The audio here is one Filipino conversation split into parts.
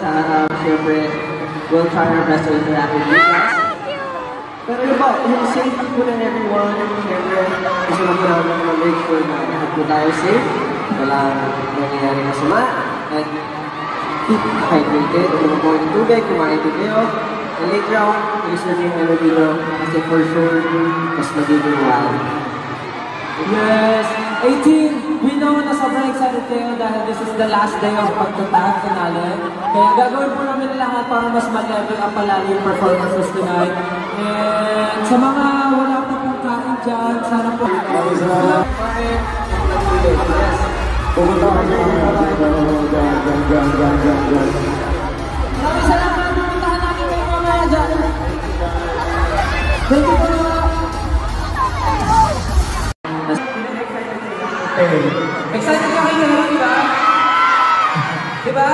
Siyempre, we'll try our best to interact with you guys. Pero yun ba, yung safety po ng everyone, siyempre, gusto na po namin make sure na lahat po tayo safe, walang nangyayari masama, and keep hydrated, uminom po ng tubig, kumain din kayo, and later on, i-reserve yung energy nyo, kasi for sure, mas magiging wild. Yes! 18, we know na sobrang excited kayo dahil this is the last day of pagtatag finale. Kaya gagawin po namin lahat para mas ma-level up palalo yung performances tonight. And sa mga wala pa pong kain dyan, sana po. Pumunta ka sa Maraming salamat. Pumuntahan natin kayo mamaya dyan. Thank you po. Excited ka kayo, di ba? Di ba?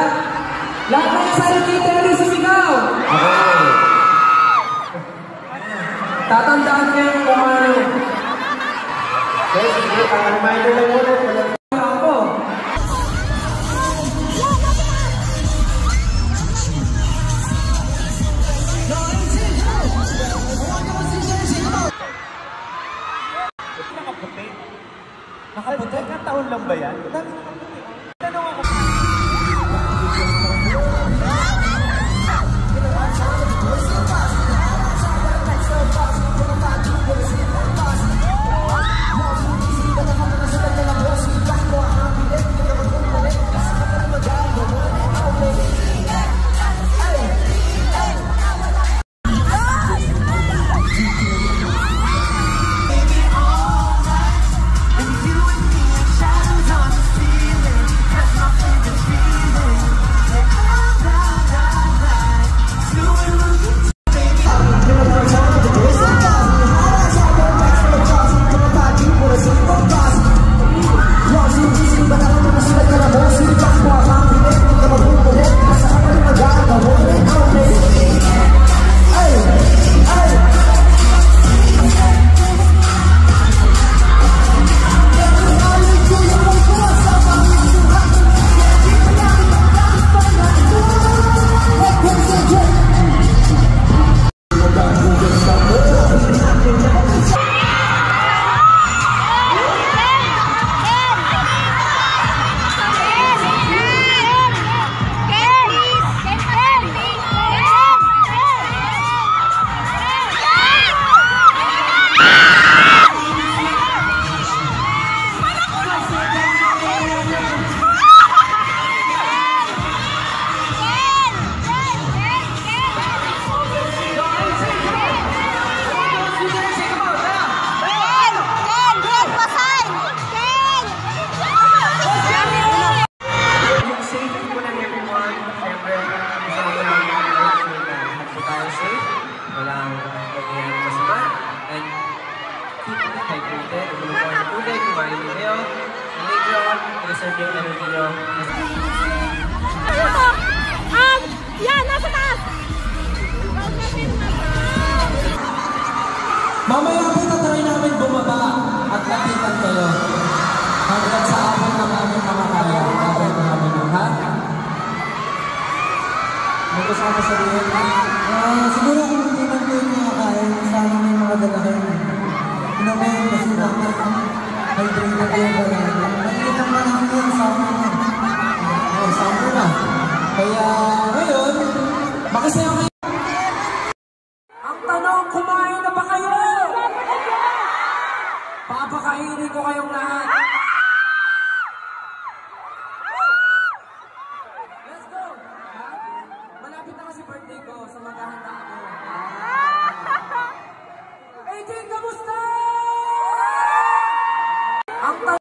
Lahat na excited kayo, Terry, sumigaw! Tatandaan niyo yung kung ano. reminder lang muna. Ako. Nakaputi. Nakaputi? Ilang taon lang ba yan? Tanong ako. Yan, nasa taas! Mamaya po tatry namin bumaba at lapitan kayo. Hanggang sa abot ng aming mga kaya. Hanggang namin yung ha? May gusto ka sabihin? Siguro kung hindi man kayo mga kaya, sana may mga dalahin. Naman kasi dapat hydrated kayo ba yan? Nakikita pa namin yun sa amin. Sample na. Kaya ngayon, makasaya kayo. Ang tanong, kumain na ba kayo? Papakainin ko kayong lahat.